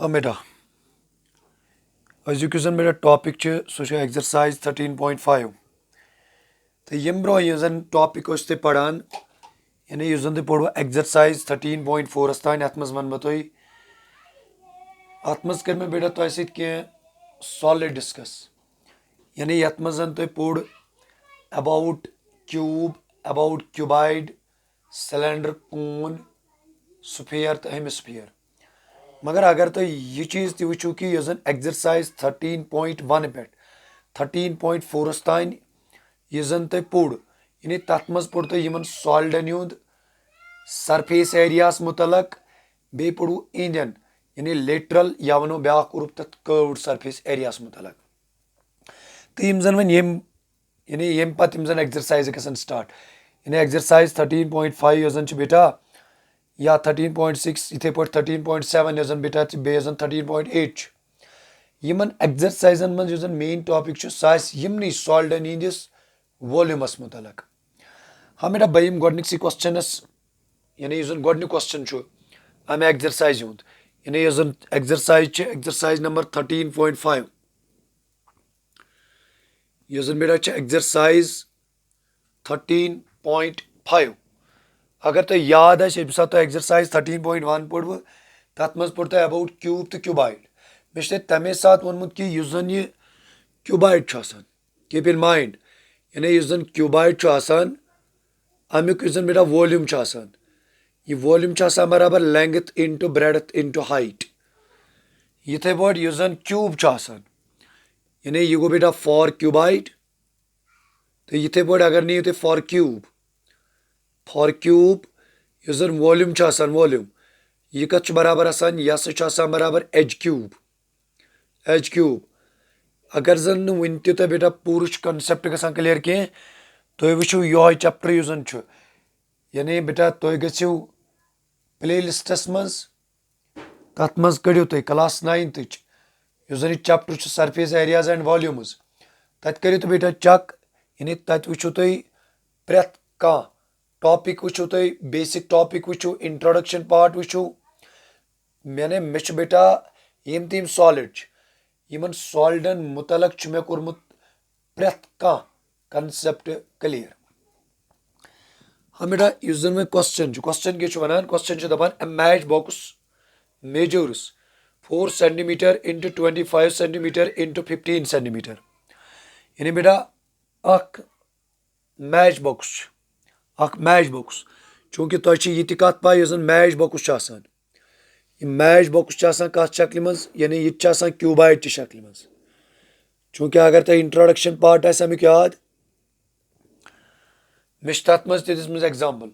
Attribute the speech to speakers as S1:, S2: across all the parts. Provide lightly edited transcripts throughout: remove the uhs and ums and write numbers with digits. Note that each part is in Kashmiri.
S1: हाँ बेटा अजुक मेरा टॉपिक सह एक्सरसाइज 13.5 तो यम ब्रो जन टॉपिक पढ़ान यानी तुम पढ़ो एक्सरसाइज 13.4 तान अत वन बह तुम अत मज कर बेटा तुम सह सॉलिड डिस्कस यानी ये तुम पोड़ about cube about cuboid cylinder कून स्फीयर तो हेमिस्फीयर मगर अगर तुम यह चीज़ तु वो कि एक्सरसाइज 13.1 पे 13.4 तान यह तुम पोड़ यानी तथ मज पोड़ तुम सॉलिडन हुंद सरफेस एरियास मुतलक बे पढ़ू इंडियन यानी लेटरल या वनो ब्या कोरुक तथ कर्व्ड सरफेस एरियास मुतलक तो यम जन वन यानी यम पत एक्सरसाइज गसन स्टार्ट यानी एक्सरसाइज 13.5 यह जन बेटा या 13.6 इथे पे 13.7 यह जन बेटा बे 13.8 यमन एक्सरसाइजन मन जो मेन टॉपिक सह यमनी सॉलिडन हंदिस वॉल्यूमस मुतलक हाँ बेटा बह गोडनिकसी क्वेश्चनस यानी यह गोडनिक क्वेश्चन अमे एक्सरसाइज हुंद यानी यह एक्सरसाइज एक्सरसाइज नंबर 13.5 यह बेटा एक्सरसाइज 13.5 अगर तुम याद ये सात एक्सरसाइज 13.1 पढ़ तथ मज पढ़ अबाउट क्यूब तो क्यूबाइड मे तमे सात वोनमुत कि यह क्यूबाइड कीप इन माइंड यानी यह क्यूबाइड अमुक बेटा वॉल्यूम यह वॉल्यूम बराबर length into breadth into height इथे पे यह क्यूब यानी यह गो बेटा फॉर क्यूबाइड तो इथे पे अगर नहीं तुम फॉर क्यूब यह वॉल्यूम वॉल्यूम यह कत बराबर यह बराबर एच क्यूब अगर जन वन तुम बेटा पूर कॉन्सेप्ट गसान क्लियर कह तुम वो यह चैप्टर यानी बेटा तुम गो प्ले लिस्टस मज तथ मज कड़ो तुम क्लास 9th यह chapter surface areas and volumes तत करो तुम बेटा चेक यानी तत वो तुम प्रेथ कह टॉपिक वो तुम बेसिक टॉपिक वो इंट्रोडक्शन पार्ट वो यानी मे बेटा यम तम सॉलिड यमन सॉलिडन मुतलक मे कोर्मुत प्रेथ कह कंसेप्ट क्लियर हाँ बेटा इस मे क्वेश्चन क्या वन क्वेश्चन दपान a match box measures 4 centimetre into 25 centimetre into 15 centimetre यानी बेटा मैच बॉक्स चूंकि तुम ये कत पा मैच बॉक्स मैच बॉक्स कत शक्ल मज यानी यह क्यूबाइड शक्ल मज चूंकि अगर तुम इंट्रोडक्शन पार्ट अमुक याद मे तथ मज दिसमज एग्जाम्पल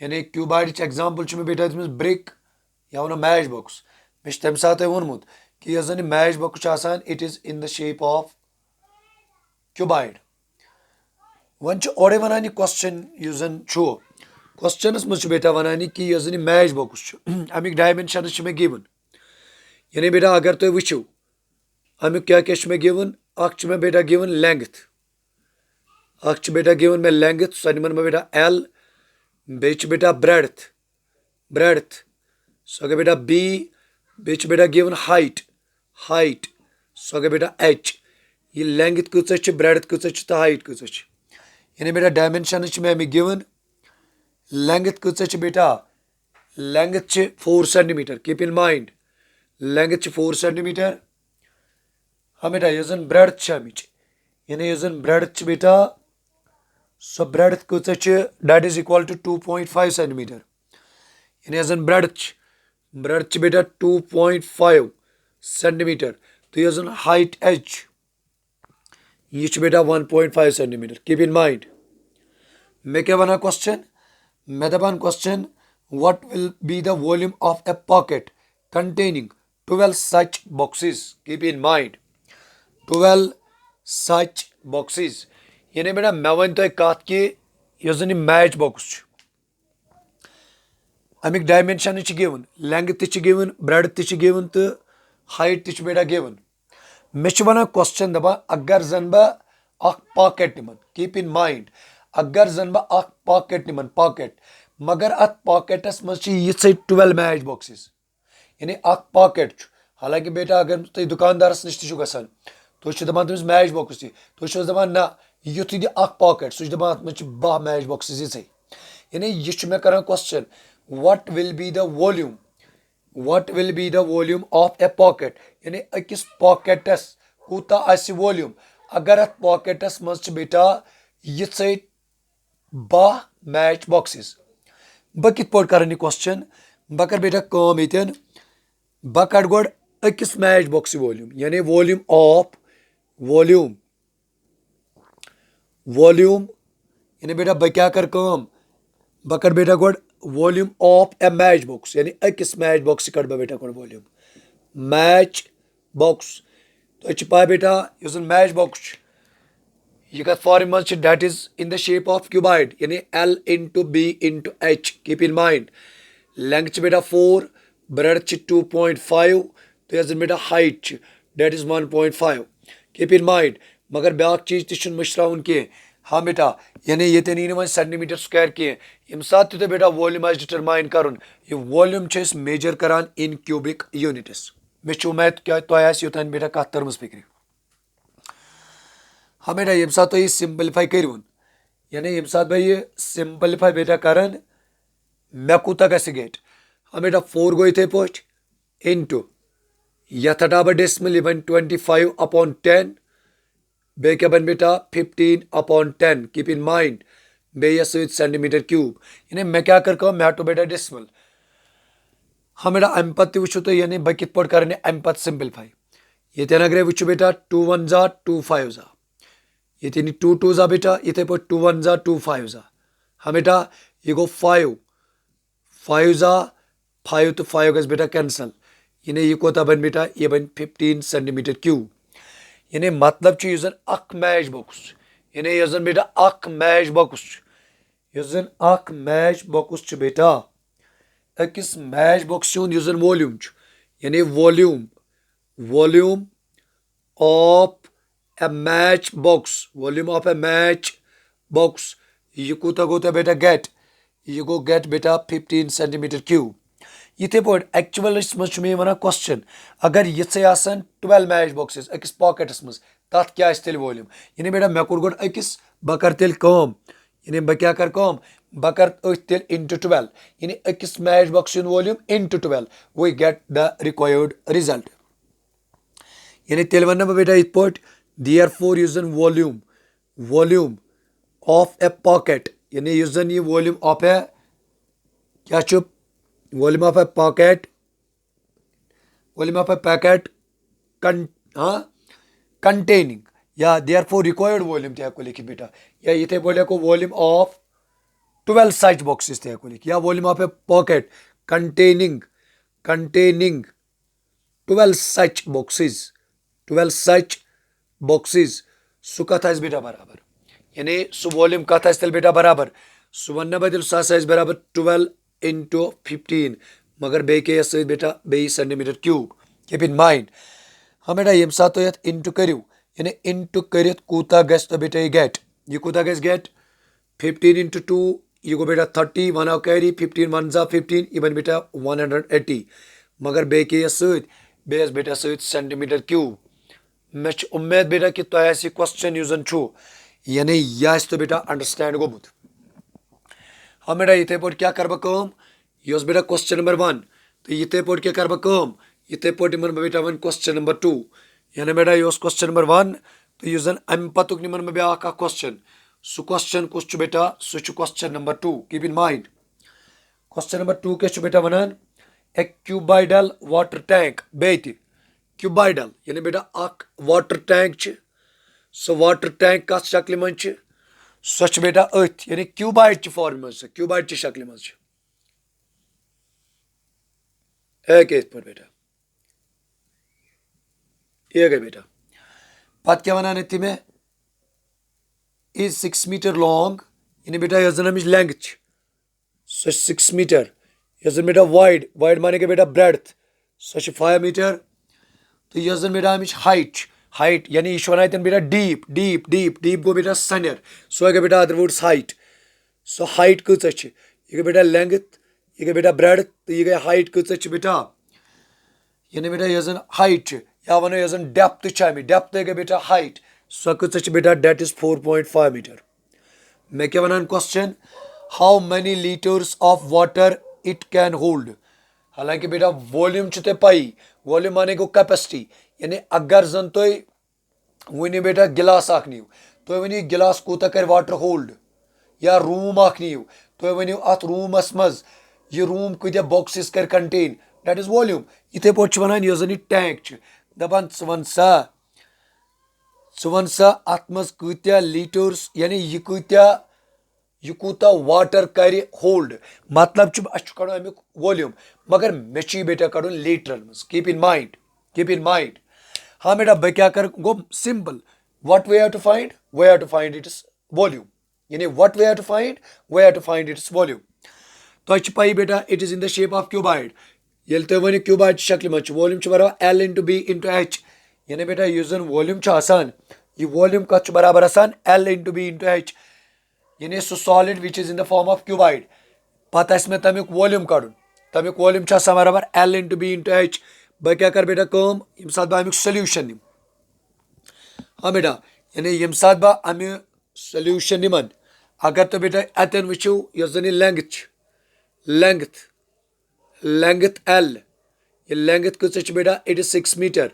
S1: यानी क्यूबाइड एग्जाम्पल मे बेटा दिसमज ब्रिक या वनो मैच बॉक्स मे तम सात वोनमुत कि यह match box it is in the shape of cuboid वन ओडे वन क्वेश्चन क्वेश्चनस मज बेटा वन कि यह मैच बॉक्स अमिक डायमेंशन मे गिवन यानी बेटा अगर तुम वो अमुक क्या मे गिवन मे बेटा गिवन लेंथ बेटा गिवन मे लेंथ सो मे बेटा L बे बेटा ब्रेडथ सो गई बेटा B बे बेटा गिवन हाइट सो गई बेटा H ये लेंथ कच ब्रेडथ कच तो हाइट कच यानी बेटा डायमेंशन मे अमिक गिवन लेंथ कच बेटा length 4 centimetre keep in mind length 4 centimetre हाँ बेटा यह ब्रेडथ अमिच यानी यह ब्रेडथ बेटा सो ब्रेडथ कच that is equal to 2.5 centimetre यानी यह ब्रेडथ बेटा 2.5 सेंटीमीटर तो यह हाइट H यह बेटा 1.5 सेंटीमीटर कीप इन माइंड मे क्या वन क्वेश्चन मे दपान question what will be the volume of a pocket containing 12 such boxes keep in mind 12 such boxes यानी बेटा मे वन तुम कत कि यह मैच बॉक्स अमिक dimension given length given breadth given तो हाइट बेटा गिवन मे वन क्वेश्चन दपान अगर जन बह पॉकेट निमन कीप इन माइंड अगर जन बह पॉकेट निमन पॉकेट मगर अत पॉकेटस मज 12 मैच बॉक्सेस यानी पॉकेट हालांकि बेटा अगर तुम दुकानदारस नश तु गसान तुम दपान तमिस मैच बॉक्स तुम दपान ना युथ दि पॉकेट सह दपान अत मह 12 मैच बॉक्स ये यानी यह मे कर question what will be the volume what will be the volume of a pocket यानी अकिस पॉकेटस कूता आसि वॉल्यूम अगर अत पॉकेटस मज बेटा ये 12 मैच बॉक्सेस बह कित पॉट कर क्वेश्चन बह कर बेटा कम ये बह कड़ गोड अकिस मैच बॉक्स वॉल्यूम यानी वॉल्यूम ऑफ वॉल्यूम यानी बेटा बह क्या कर कम बह कर बेटा गोड volume of A match box यानी अकिस मैच बॉक्स कड़ बह बेटा गोड वॉल्यूम मैच बॉक्स तो पाए बेटा इस मैच बॉक्स यह कत फॉर्म मज that is in the shape of cuboid यानी L into B into H keep in mind length बेटा 4 ब्रेड 2.5 तो यह बेटा height that is 1.5 keep in mind मगर ब्या चीज तह मशराउन कह हाँ बेटा यानी ये नी वो सेंटीमीटर स्क्वायर कह यम सात तुह बेटा वॉल्यूम आज डिटरमाइन कर वॉल्यूम मेजर करान इन क्यूबिक यूनिट्स मे उम्मीद क्या योतान बेटा कत तरमस फिक्र हाँ बेटा यम सात तुह सिंपलीफाई करून यानी यम सात बह सिंपलीफाई बेटा करान मे कूता गि गेट हाँ बेटा 4 गो इथे पे इंटू यथ हटा बह डेसिमल यह बन 25/10 बे क्या बन बेटा 15/10 कीप इन माइंड बे सेंटीमीटर क्यूब यानी मे क्या कर मे हटो बेटा डेसिमल हाँ बेटा अम पे वो तो यानी बह कित पे कर अम पे सिंपलीफाई ये अगर वो बेटा 2 1 जा 2 5 जा ये 2 2 जा बेटा इथे पे 2 1 जा 2 5 जा हाँ बेटा ये गो 5 जा 5 तो 5 गस बेटा कैंसल यानी यह कोता बन बेटा यह बन 15 सेंटीमीटर क्यूब यानी मतलब यह अख मैच बॉक्स यानी यह बेटा अख मैच बॉक्स यह मैच बॉक्स बेटा अकिस मैच बॉक्स यह वॉल्यूम यानी volume of A match box यह कूता गो बेटा गेट यह गो गेट बेटा 15 सेंटीमीटर क्यूब इथे पे एक्चुअल मे वन क्वेश्चन अगर ये 12 मैच बॉक्सेस अकिस पॉकेटस मज तथ क्या तेल वॉल्यूम यानी बेटा मे कोर गोड अकिस बह कर तेल कम यानी बह क्या कर कम बह कर तेल इंटू 12 यानी अकिस match box volume into 12 we get the required result यानी तेल वन बह बेटा इत पे देयरफॉर यह वॉल्यूम ऑफ ए पॉकेट यानी यह वॉल्यूम ऑफ ए क्या volume of A packet containing या देयरफॉर रिक्वायर्ड वॉल्यूम तक लिखित बेटा या इथे पे लिखो वॉल्यूम ऑफ 12 सच बॉक्सेस तक लिख या volume of a pocket containing 12 such boxes सह कत बेटा बराबर यानी सह वॉल्यूम कत तेल बेटा बराबर सह वन बह सह बराबर 12 into 15 मगर बे के सत बेटा बे centimetre cube keep in mind हाँ बेटा यम सात तुम इंटू करू यानी इंटू कर कूता गस तो बेटा यह कूता गस गेट 15 into 2 यह गो बेटा 30 वन आओ कैरी 15 1 जा 15 यह बन बेटा 180 मगर बे के सत बेटा सत सेंटीमीटर क्यूब मे उम्मीद बेटा कि तुह क्वेश्चन यह यानी यह तो बेटा अंडरस्टैंड गोमुत हाँ बेटा इथे पे क्या कर बह यह बेटा क्वेश्चन नंबर 1 तो इथे पे क्या कर बह इथे पे निमन बेटा वन क्वेश्चन नंबर 2 यानी बेटा यह क्वेश्चन नंबर 1 तो यह अम पतुक निमन ब्या क्वेश्चन सह क्वेश्चन कुछ बेटा सह question number 2 keep in mind question number 2 क्या बेटा वनान ए क्यूबाइडल वाटर टैंक बे क्यूबाइडल यानी बेटा अख वाटर टैंक सह वाटर टैंक कत शक्ल मज सह बेटा अथ यानी क्यूबाइड फॉर्म मज क्यूबाइड ची शक्ल मज पे बेटा ये गई बेटा पत क्या वन मे इज 6 मीटर लॉन्ग यानी बेटा यह अमिच लेंथ सह 6 मीटर यह बेटा वाइड माने के बेटा ब्रेड्थ सह 5 मीटर तो यह बेटा अमिच हाइट यानी यह वन बेटा डीप गो बेटा सनर सो गई बेटा other words height so height कच यह गई बेटा लेंथ यह गई बेटा ब्रेड्थ तो यह गई हाइट कच बेटा यानी बेटा यह जन हाइट या वनो यह जन डेप्थ डेप्थ गई बेटा हाइट सो कच बेटा डेट इज 4.5 मीटर मैं क्या वन question how many litres of water it can hold हालांकि बेटा वॉल्यूम ते पाई वॉल्यूम माने गो कैपेसिटी यानी अगर जन तुम वन बेटा गिलास अख नीव तुम वन गिलास कूत कर वाटर होल्ड या रूम अख नीव तुम वन अत रूमस मज यह रूम कत बॉक्सेस कर कंटेन दैट इज वॉल्यूम इथे पे वन यह जन टैंक दपान वन सा अत मज कत्या लीटर्स यानी यह कूता वाटर कर होल्ड मतलब कड़ अमुक वॉल्यूम मगर मे बेटा कड़ लीटरन मज कीप इन माइंड हाँ बेटा बह क्या कर गो simple what we have to find its volume यानी what we have to find its volume तुझे पाई बेटा it is in the shape of cuboid ये तुम वो क्यूबाइड शक्ल मज वॉल्यूम बराबर L into B into H यानी बेटा यह जन वॉल्यूम यह वॉल्यूम कत बराबर L into B into H यानी सो solid which is in the form of cuboid पता मे तमिक वॉल्यूम कड़ तमिक वॉल्यूम बराबर L into B into H बह क्या कर बेटा कम यम सात बह अमुक सोल्यूशन निम हाँ बेटा यानी यम सात बह अमु सोल्यूशन निमन अगर तो बेटा अतन वो यह जन लेंथ L ये लेंथ कच बेटा इट इज 6 मीटर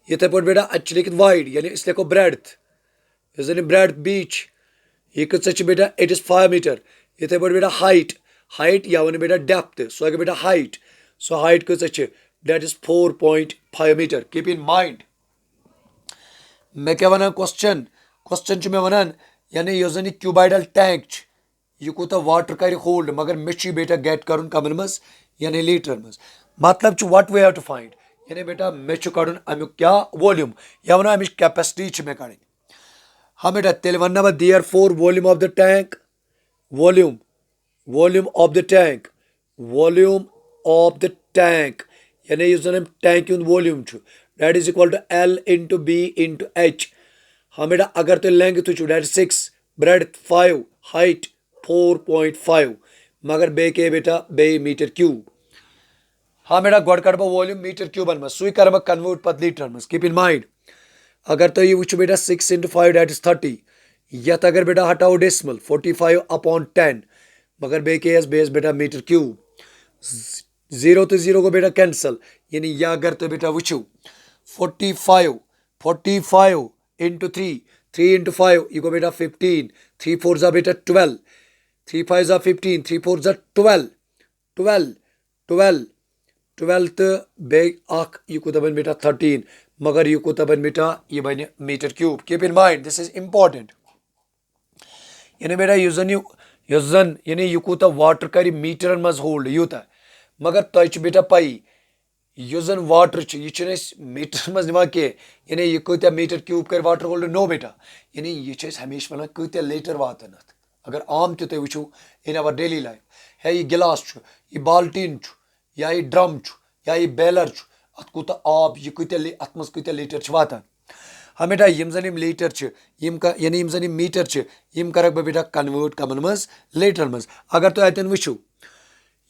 S1: इथे पे बेटा अच्छे लिखित वाइड यानी इस लिखो ब्रेड्थ यह जन ब्रेड्थ बीच यह कच बेटा इट इज 5 मीटर इथे पे बेटा हाइट या वन बेटा डेप्थ सो अगर बेटा हाइट सो हाइट कच that is 4.5 metre keep in mind मैं क्या वन क्वेश्चन मैं वन यानी यह जन क्यूबाइडल टैंक यह कूत वाटर कर होल्ड मगर मे बेटा गेट कर कमन मज यानी लीटर मज मतलब what we have to find यानी बेटा मे कड़ अमुक क्या वॉल्यूम या वन अमिच कैपेसिटी मे कड़ हाँ बेटा तेल वन बह therefore volume of the tank volume of the tank यानी यह जन tank volume that is equal to L into B into H हाँ बेटा अगर तुम length that is 6 breadth 5 height 4.5 मगर बे के बेटा बे मीटर क्यूब हाँ बेटा गोड कड़ बह वॉल्यूम मीटर क्यूबन मज सू कर कन्वर्ट पे लीटर मज कीप इन माइंड अगर तो ये वो बेटा 6 इंटू 5 दैट इज 30 यथ अगर बेटा हटाओ डेसिमल 45 अपॉन 10 मगर बे के बेस बेटा मीटर क्यूब 0 तो 0 को बेटा कैंसल यानी यह अगर तो बेटा वो 45 इंटू 3 इंटू 5 ये को बेटा 15 3 4 जा बेटा 12 3 5 जा 15 3 4 जा 12 तो बे यह कूत बन बेटा 13 मगर यह कूत बन बेटा यह बन metre cube keep in mind this is important यानी बेटा यह जन यानी यह कूत वाटर कर मीटर मज होल्ड यूत मगर तुझे बेटा पाई यह जन वाटर यह मीटर मज निवान कह यानी यह कत मीटर क्यूब कर वाटर होल्ड नो बेटा यानी यह हमेशा वन कत लीटर वातन अगर आम तुम वो इन अवर डेली लाइफ है यह गिलास यह बाल्टीन या यह ड्रम या यह बेलर अत कूत आब यह अत मज कत लीटर वातान हाँ बेटा यम जन लीटर यानी यम जन मीटर यम कर बह बेटा कन्वर्ट कमन मज लीटर मज अगर तुम अतन वो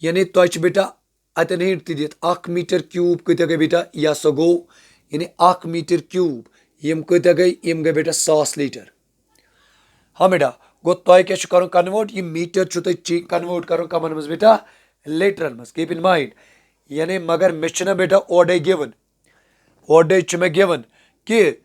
S1: यानी तुझे बेटा अतन हिंट दित 1 मीटर क्यूब कत गई बेटा यह सो गो यानी 1 मीटर क्यूब यम कत गई यम गई बेटा 100 लीटर हाँ बेटा गो तुम क्या कर कन्वर्ट यह मीटर तुम कन्वर्ट कर कमन मज बेटा लीटर मज कीप इन माइंड यानी मगर मे बेटा ओडे मे गिवन कि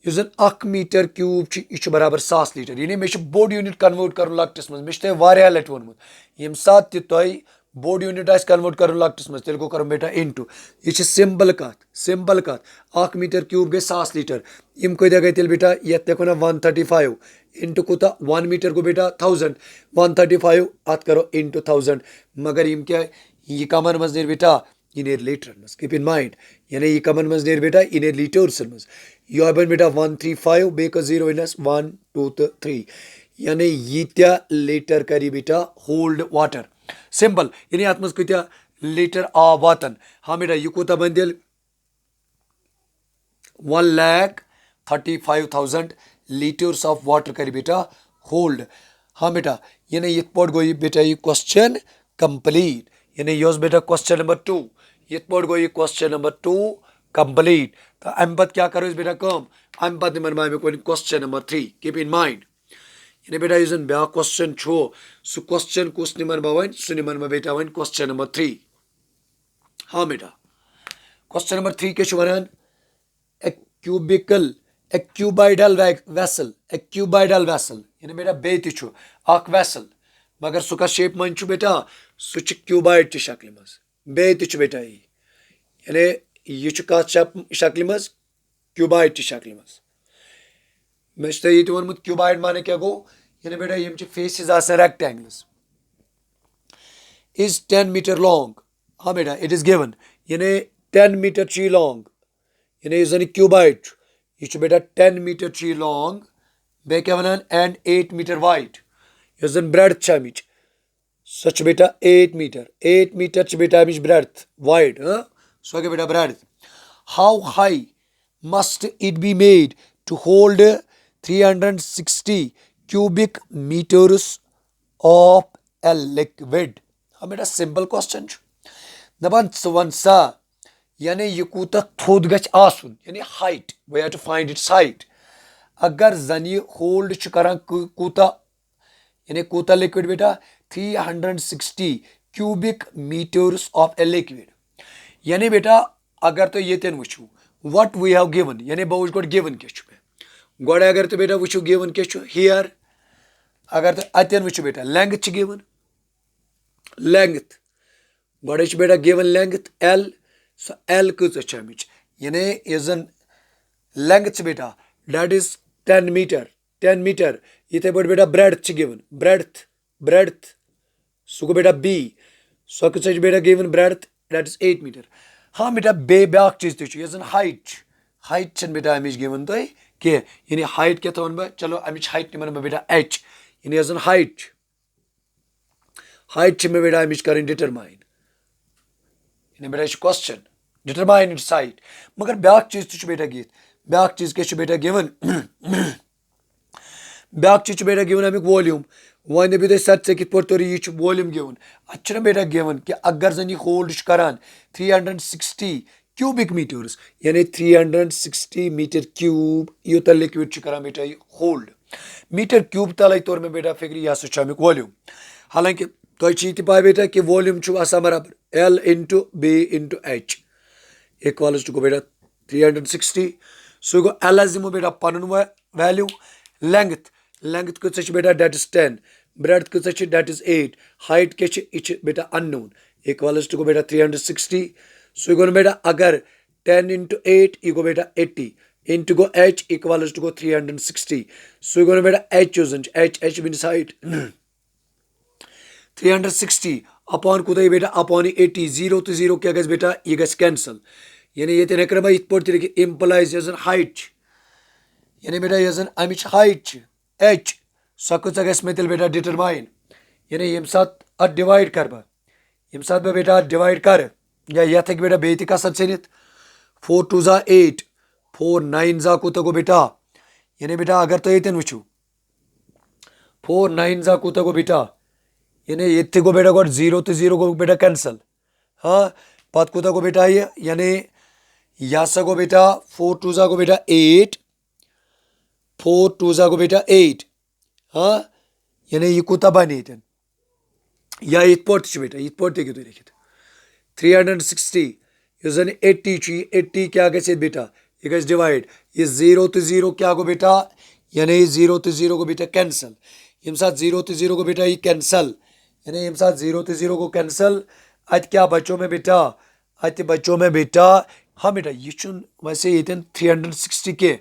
S1: यह जन 1 मीटर क्यूब यह बराबर 100 लीटर यानी मे बोड यूनिट कन्वर्ट कर लकटिस मज मे वारिया लट वोनमुत यम सात तुम बोड यूनिट कन्वर्ट कर लकटिस मज तेल गो कर बेटा इंटू यह सिंपल कत 1 मीटर क्यूब गई 100 लीटर यम कत गई तेल बेटा ये वन 135 इंटू कूता 1 मीटर को बेटा 1000 135 अत करो इंटू 1000 मगर यम क्या यह कमन मज नेर बेटा यह नेर लीटर मज कीप इन माइंड यानी यह कमन मज नेर बेटा यह नेर लीटर्स मज यह बन बेटा 135 बे 0 इनस 1 2 तो 3 यानी यीत्या लीटर करी बेटा होल्ड वाटर सिंपल यानी अत मज कत्या लीटर आब वातन हाँ बेटा यह कूता बन दिल 1,35,000 लीटर्स ऑफ वाटर कर बेटा होल्ड हाँ बेटा यानी ये पट गो बेटा ये क्वेश्चन कंप्लीट यानी यह बेटा क्वेश्चन नंबर 2 ये गो ये क्वेश्चन नंबर 2 कंप्लीट। तो अम पत क्या करो बेटा कम अम पत question number 3 keep in mind यानी बेटा यह ब्या क्वेश्चन सह क्वेश्चन कुछ निमन बह वन सह निमन बह बेटा वन क्वेश्चन नंबर 3। हाँ बेटा क्वेश्चन नंबर 3 क्या वन एक्यूबाइडल वेसल यानी बेटा बे वेसल मगर सह कस शेप मन बेटा सह क्यूबाइड ची शक्ल मज बे बेटा यानी यह कत शक्ल मज क्यूबाइड ची शक्ल मज मे ये वोनमुत क्यूबाइड माने क्या गो यानी बेटा यम faces rectangles is 10 metre long. हाँ बेटा इट इज गिवन यानी 10 मीटर ची लॉन्ग यानी यह क्यूबाइड यह बेटा 10 मीटर ची लॉन्ग बे क्या वन एंड 8 मीटर वाइड यह ब्रेड्थ अमिच सच बेटा 8 मीटर बेटा अमिच ब्रेड्थ वाइड सो क्या बेटा breadth. How high must it be made to hold 360 cubic meters of a liquid। हाँ बेटा सिंपल क्वेश्चन दपान वन सा यानी यह कूत थोद गन यानी height we have to find its height अगर जन यह होल्ड कर कूता यानी कूता लिक्विड बेटा 360 cubic meters of a liquid यानी बेटा अगर तो ये वो what we have given यानी बह वो गिवन क्या गोड़ अगर तो बेटा वो गिवन क्या हियर अगर तो अतन वो बेटा लेंथ गिवन लेंथ गोड़ बेटा given length L so L कच अमिच यानी यह लेंथ बेटा दैट इज 10 मीटर इथे पे बेटा ब्रेड्थ गिवन ब्रेड्थ सह गो बेटा बी सो कच बेटा given breadth that is 8 metre. हाँ बेटा ब्या चीज तह हाइट बेटा अमिच गिवन तुम कह यानी हाइट क्या वन बह चलो अमिच हाइट निमन बह बेटा एच यानी यह हाइट मे बेटा अमिच कर डिटरमाइन यानी बेटा क्वेश्चन डिटरमाइन इट्स हाइट मगर ब्या चीज बेटा गित ब्या चीज क्या बेटा गिवन ब्या चीज बेटा given Amik volume one दपो sir कित तोर यह वॉल्यूम गिवन अ बेटा गिवन कि अगर जन यह होल्ड करान 360 cubic meters यानी 360 मीटर क्यूब यूत लिक्विड करान बेटा यह होल्ड मीटर क्यूब तल तोर मे बेटा फिक्र यह हसा अमिक वॉल्यूम हालांकि तुम पा बेटा कि वॉल्यूम बराबर L into B into H equals to गो बेटा 360 सो गो एल दिमो बेटा पन वैल्यू लेंथ कच बेटा डेट इज 10 ब्रेड्थ कच डेट इज 8 हाइट क्या बेटा अननोन इक्वल्स टू गो बेटा 360 सो गो बेटा अगर 10 इंटू 8 यह गो बेटा 80 इंटू गो एच इक्वल्स टू गो 360 सो गो बेटा एच मीन्स हाइट 360 अपॉन कूत बेटा अपॉन 80 0 तो 0 क्या बेटा यह ग कैंसल यानी ये हेकर बह इत लिखित इम्प्लाइज यह हाइट यानी बेटा यह अमिच हाइट एच सो कच मे तेल बेटा डिटरमाइन यानी यम सात अत डिवाइड कर बह यम सात बह बेटा डिवाइड कर या ये बेटा बे कसर चनित 4 2 जा 8 4 9 जा कूत गो बेटा यानी बेटा अगर तो ये वो 4 9 जा कूत गो बेटा यानी ये गो बेटा गो 0 तो 0 गो बेटा कैंसल। हाँ पत कूत गो बेटा ये यानी यह सा गो बेटा 4 2 जा गो बेटा 8 4 2 जा गो बेटा 8 हाँ यानी यह कूत बन या इत बेटा इत तुम लिखित 360 यह जन 80 क्या ग बेटा यह ग डिवाइड यह 0 तो 0 क्या गो बेटा यानी 0 तो 0 गो बेटा कैंसल यम सात 0 तो 0 गो बेटा यह कैंसल यानी यम सात 0 तो 0 गो कैंसल अत क्या बचो में बेटा अत बचो में बेटा हाँ बेटा यह वैसे ये 360 के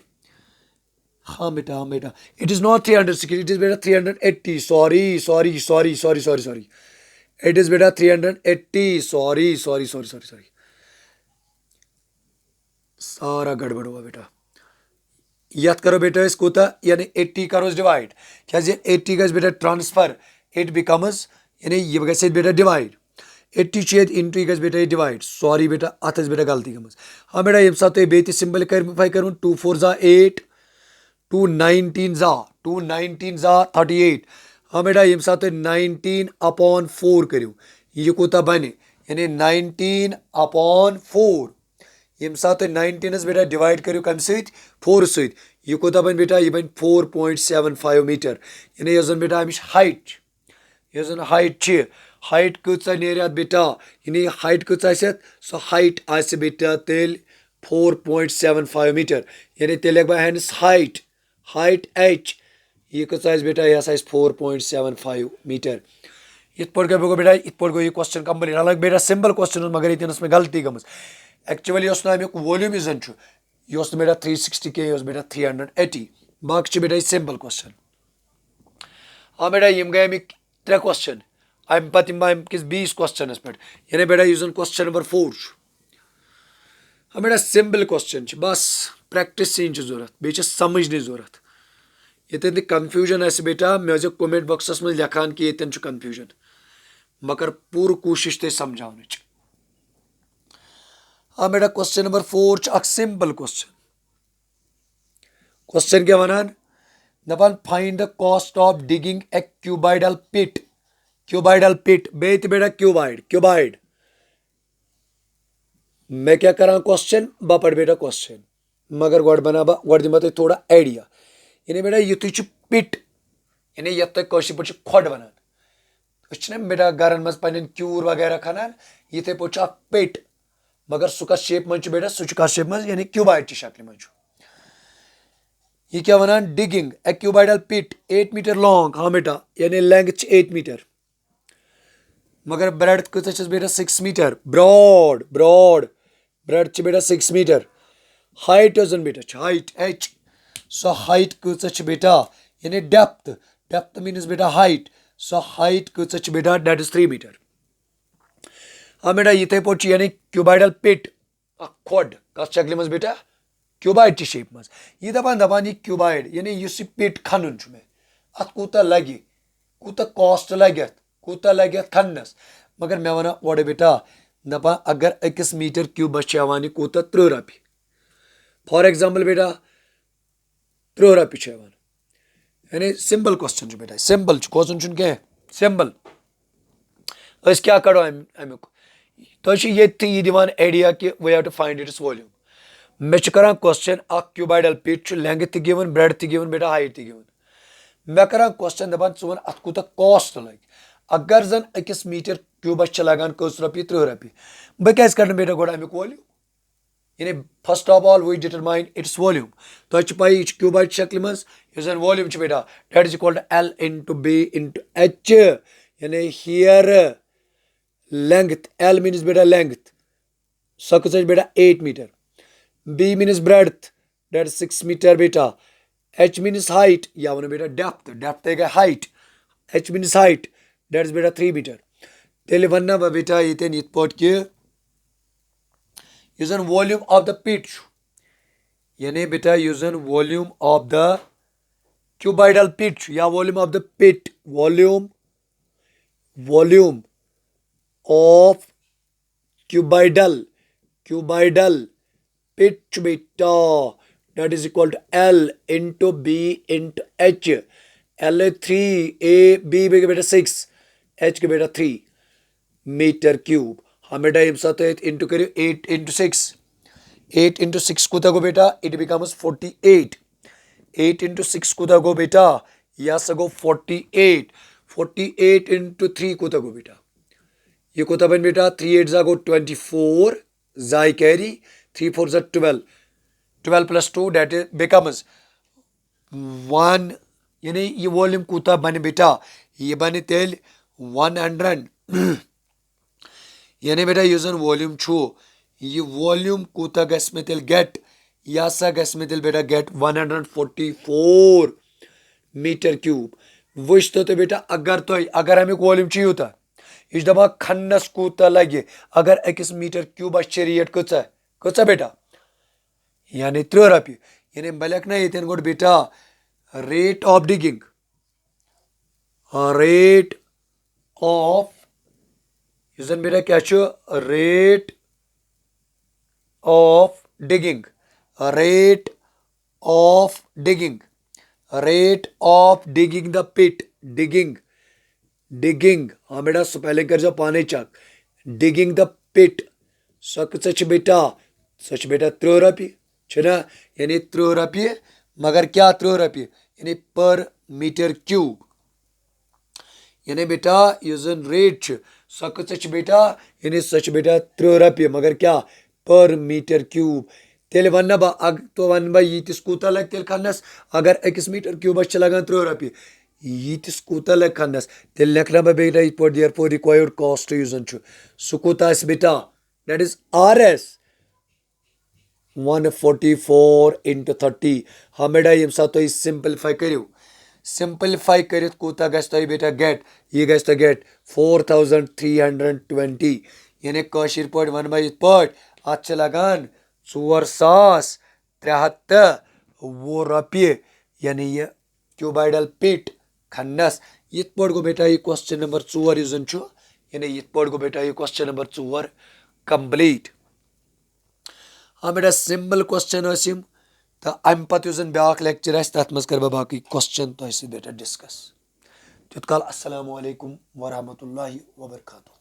S1: हाँ बेटा it is not 360 it is बेटा 380 सॉरी इट इज बेटा 380 सॉरी सारा गड़बड़ हुआ बेटा यथ करो बेटा इस कूता यानी 80 करो डिवाइड क्या 80 गज बेटा ट्रांसफर इट बिकम्स यानी यह गज बेटा डिवाइड 80 चेत इंटू गज बेटा डिवाइड सॉरी बेटा अत बेटा गलती गम हाँ बेटा ये सात बे सिंपलीफाई कर 2 4 जा 8 2 19 जा 38 हाँ बेटा ये सात 19 अपॉन 4 करो यह कूता बन यानी 19/4 यम साथ 19 बेटा डिवाइड करो कम सत 4 सत यह कोता बन बेटा यह बन 4.75 मीटर यानी यह जन बेटा अमिश हाइट यह जन हाइट कचा नेर बेटा यानी हाइट कचा सो हाइट आसे बेटा तेल 4.75 मीटर यानी तेल बह हैंस हाइट एच यह कचा बेटा यह 4.75 मीटर इत पे गो बेटा इत पे गो यह क्वेश्चन कंप्लीट हालांकि बेटा सिंपल क्वेश्चन मगर ये में गलती गम एक्चुअली अमुक वॉल्यूम जन यह बेटा 360 के यह बेटा 380 बाकी बेटा सिंपल क्वेश्चन हाँ बेटा यम गए अमिक 3 क्वेश्चन अम पे अमिस बीस क्वेश्चन पे यानी बेटा यह क्वेश्चन नंबर 4 हाँ बेटा सिंपल क्वेश्चन बस प्रैक्टिस जरूरत बे समझने जरूरत ये कन्फ्यूजन आए बेटा मे कमेंट बॉक्सस में लिखान कि ये कन्फ्यूजन मगर पूरी कोशिश ते समझाने हाँ बेटा क्वेश्चन नंबर 4 अख सिंपल क्वेश्चन क्या वनान दपान find the cost of digging a cuboidal pit बे बेटा क्यूबाइड मैं क्या करा क्वेश्चन बह पढ़ बेटा क्वेश्चन मगर गो बना बह गो दिमा तुम थोड़ा आइडिया यानी बेटा युत पिट यानी ये पे खोड वन बेटा गरन मज पे क्यूर वगैरह खनान ये पे पिट मगर सह कत शेप मज बेटा सह कत शेप मज यानी क्यूबाइड ची शक्ल मज यह क्या वनान digging a cuboidal pit 8 metre long हाँ बेटा यानी लेंथ 8 मीटर मगर ब्रेड कत बेटा 6 मीटर ब्रॉड ब्रेड बेटा 6 मीटर हाइट जन बेटा हाइट एच सो हाइट कत बेटा यानी डेप्थ मीन्स बेटा हाइट सो हाइट कत बेटा डेट इज 3 मीटर हाँ बेटा ये पे यानी क्यूबाइडल पिट खोड कत शक्ल मज बेटा क्यूबाइड ची शेप मज यह दपान यह क्यूबाइड यानी इस पिट खनन मे अत कूता लगे कूता कॉस्ट लगे खनस मगर मे वन ओड बेटा दपान अगर अकिस मीटर क्यूबस कूता 30 रपी फॉर एग्जाम्पल बेटा 30 रपी यानी सिंपल क्वेश्चन बेटा सिंपल क्वेश्चन क्या सिंपल क्या कड़ो अमुक तुम ये दिवान आइडिया कि we have to find its volume मे कर question cuboidal pit length given breadth given बेटा हाइट गिवन मे कर क्वेश्चन दपान वन अत कूता कॉस्ट लग अगर जन अकिस मीटर क्यूबस लगान कस रपी 30 रपी बह क्या कर बेटा गो अमुक वॉल्यूम यानी first of all we determine its volume तुम पाई क्यूबाइड शक्ल मज जन वॉल्यूम बेटा that is equal to L into B into H यानी हियर लेंथ L मीन्स बेटा लेंथ सो कत बेटा 8 metre B means breadth that is 6 metre बेटा H मीन्स हाइट या वन बेटा डेप्थ गई height H means height that is बेटा 3 मीटर तेल वन बह बेटा ये पे कि यह वॉल्यूम ऑफ द पिट यानी बेटा यह volume of the cuboidal pit या volume of the pit volume of cuboidal pit बेटा that is equal to L into B into H L 3 A B बेटा 6 H के बेटा 3 मीटर क्यूब हाँ बेटा ये साथ इंटू करो 8 इंटू 6 8 इंटू 6 कूता गो बेटा इट बिकम्स 48 8 इंटू 6 कूता गो बेटा यह सगो 48 इंटू 3 कूता गो बेटा ये कूता बन बेटा 3 8 जा गो 24 जाई कैरी 3 4 जा 12 प्लस 2 डेट बिकम्स 1 यानी ये वॉल्यूम कूता बन बेटा ये बन तेल 100 यानी बेटा यह वॉल्यूम यह वॉल्यूम कूता गस में तेल गेट यह सा गस में तेल बेटा गेट 144 मीटर क्यूब वुच तो बेटा अगर अमुक वॉल्यूम यूता यह दपा खनस कूता लगे अगर अकिस मीटर क्यूबस रेट कचा बेटा यानी 30 रपी यानी बह लिखना ये गो बेटा rate of digging rate of यह बेटा क्या rate of digging rate of the pit digging हाँ बेटा स्पेलिंग कर पाने चक digging the pit सो बेटा 30 रपी यानी 30 रपी मगर क्या 30 रपी यानी पर मीटर क्यूब यानी बेटा यह जन रेट सो बेटा यानी बेटा 30 रपी मगर क्या पर मीटर क्यूब तेल वन बह तो वन बह यीतिस कूता लग तेल खनस अगर अकिस मीटर क्यूबस लगान 30 रपी यीतिस कूता लग खनस तेल लिखना बह बेटा इत पे देयरफॉर रिक्वायर्ड कॉस्ट सह कूता बेटा दैट इज RS 144 into 30 हाँ बेटा ये साथ सिंपलीफाई करो सिंपलीफाई कर कूता गई बेटा गेट यह गई गेट 4320 यानी कशीर पे वन बह इत अत लगान 4320 रपये यानी यह क्यूबाइडल पिट खनस इत पे गो बेटा यह क्वेश्चन नंबर 4 यानी इत पे गो बेटा यह क्वेश्चन नंबर 4 कंप्लीट हाँ बेटा सिंपल क्वेश्चन तो अम पे ब्याक लेक्चर तथ मज कर बाकी क्वेश्चन तो बेटा डिस्कस तुत काल अस्सलामु अलैकुम वरहमतुल्लाहि वबरकातुहू।